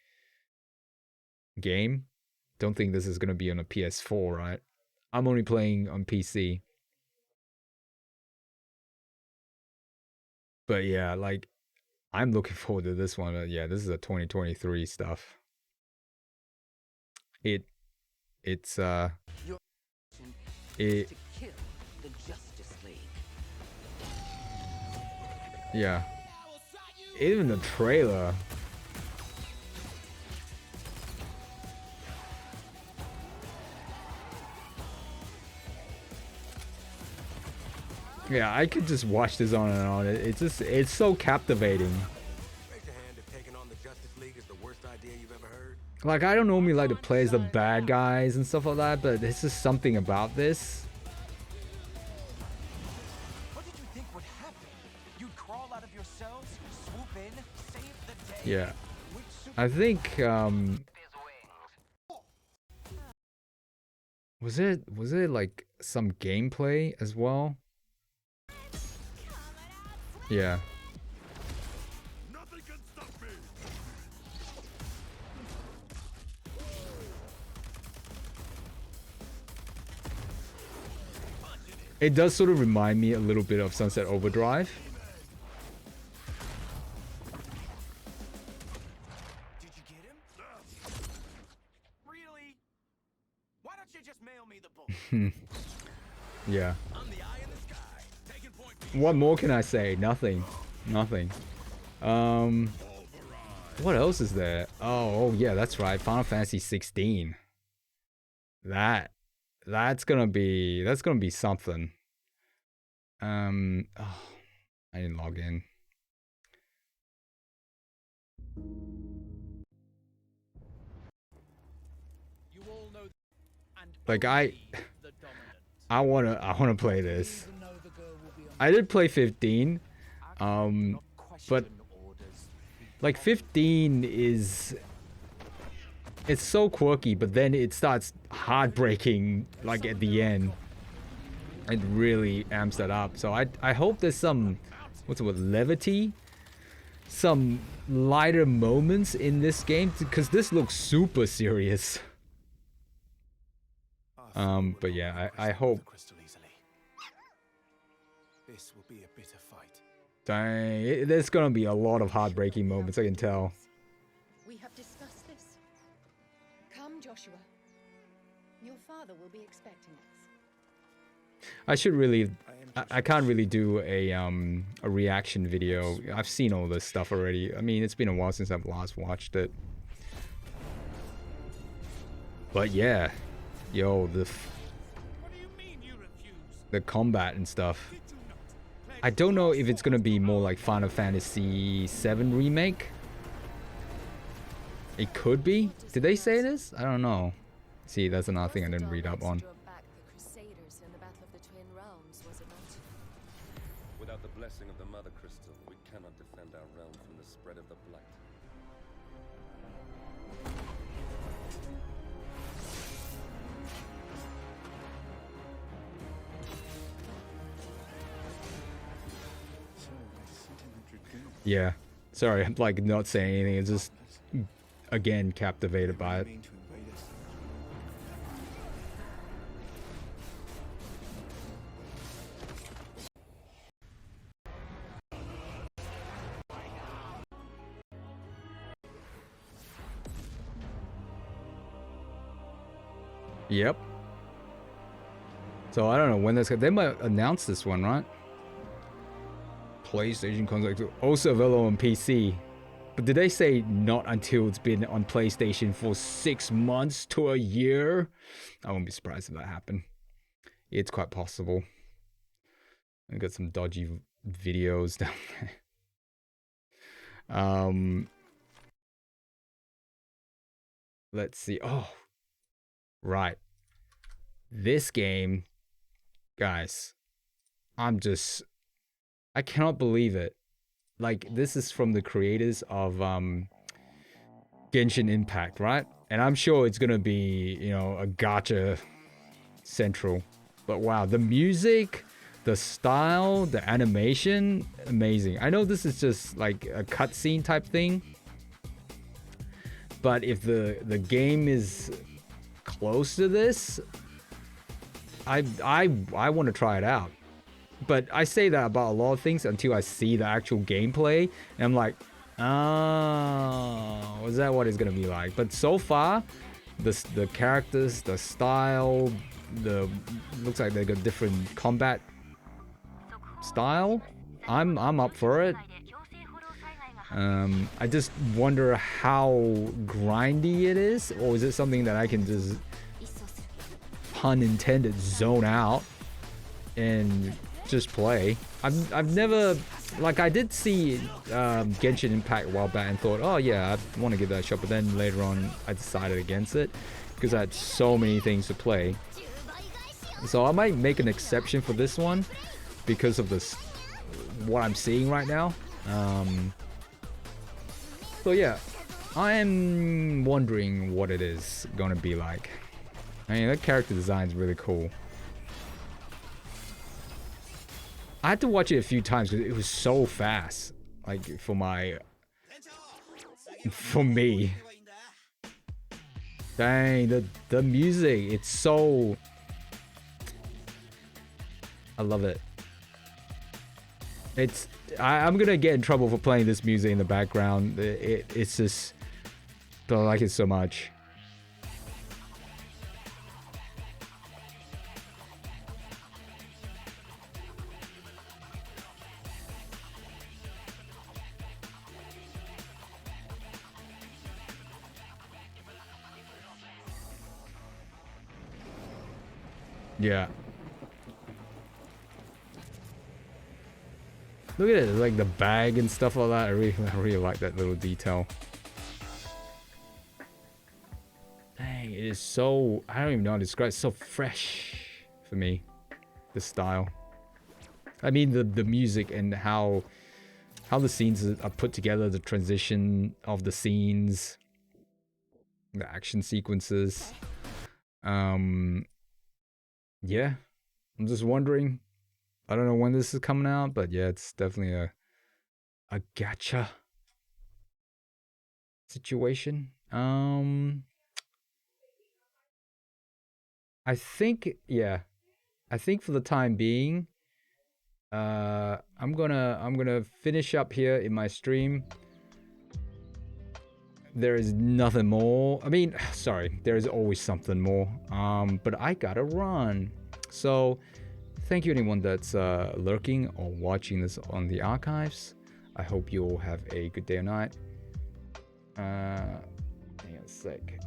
game. Don't think this is gonna be on a PS4, right? I'm only playing on PC. But yeah, like I'm looking forward to this one. Yeah, this is a 2023 stuff. It's it yeah. Even the trailer. Yeah, I could just watch this on and on. It's so captivating. Like, I don't normally like to play as the bad guys and stuff like that, but there's just something about this. What did you think would happen? You'd crawl out of your cells, swoop in, save the day. Yeah. I think was it like some gameplay as well? Yeah. It does sort of remind me a little bit of Sunset Overdrive. Did you get him? Really? Why don't you just mail me the book? Yeah. I'm the eye in the sky. Taking point. What more can I say? Nothing. Nothing. What else is there? Oh yeah, that's right. Final Fantasy 16. That's gonna be something. Oh, I didn't log in. You all know Like I wanna play this. I did play 15. But like 15 is it's so quirky, but then it starts heartbreaking like at the end. It really amps that up. So I hope there's some what's it with levity, some lighter moments in this game because this looks super serious. But yeah, I hope. This will be a bitter fight. Dang, there's gonna be a lot of heartbreaking moments. I can tell. We have discussed this. Come, Joshua. Your father will be expecting us. I should really. I can't really do a reaction video. I've seen all this stuff already. I mean, it's been a while since I've last watched it. But yeah, yo, the combat and stuff. I don't know if it's gonna be more like Final Fantasy VII Remake. It could be. Did they say this? I don't know. See, that's another thing I didn't read up on. Without the blessing of the Mother Crystal, we cannot defend our realm from the spread of the blight. Yeah. Sorry, I'm like not saying anything. It's just again captivated by it. Yep. So I don't know when that's. They might announce this one, right? PlayStation console, also available on PC. But did they say not until it's been on PlayStation for 6 months to a year? I won't be surprised if that happened. It's quite possible. I got some dodgy videos down there. Let's see. Oh, right. This game, guys, I cannot believe it. Like, this is from the creators of Genshin Impact, right? And I'm sure it's gonna be, you know, a gacha central. But wow, the music, the style, the animation, amazing. I know this is just like a cutscene type thing, But if the game is close to this, I want to try it out. But I say that about a lot of things until I see the actual gameplay, and I'm like, oh, is that what it's gonna be like? But so far, the characters, the style, looks like they got different combat style. I'm up for it. I just wonder how grindy it is, or is it something that I can just, pun intended, zone out and just play. I've never, like, I did see Genshin Impact a while back and thought, oh yeah, I want to give that a shot, but then later on I decided against it because I had so many things to play. So I might make an exception for this one because of this, what I'm seeing right now. So yeah, I am wondering what it is gonna be like. I mean, that character design is really cool. I had to watch it a few times because it was so fast. Like, for me. Dang, the music, it's so... I love it. I'm gonna get in trouble for playing this music in the background. It's just... I like it so much. Yeah. Look at it, like the bag and stuff like that. I really like that little detail. Dang, it is so, I don't even know how to describe it. It's so fresh for me, the style. I mean the music and how the scenes are put together, the transition of the scenes, the action sequences. Yeah, I'm just wondering. I don't know when this is coming out, but yeah, it's definitely a gacha situation. I think, yeah, I think for the time being, I'm gonna finish up here in my stream. There is nothing more. I mean, sorry, there is always something more. But I gotta run. So, thank you anyone that's lurking or watching this on the archives. I hope you all have a good day or night. Hang on a sec.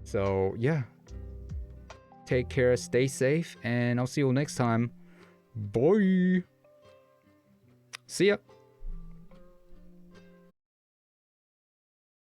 So, yeah. Take care, stay safe, and I'll see you all next time. Bye. See ya.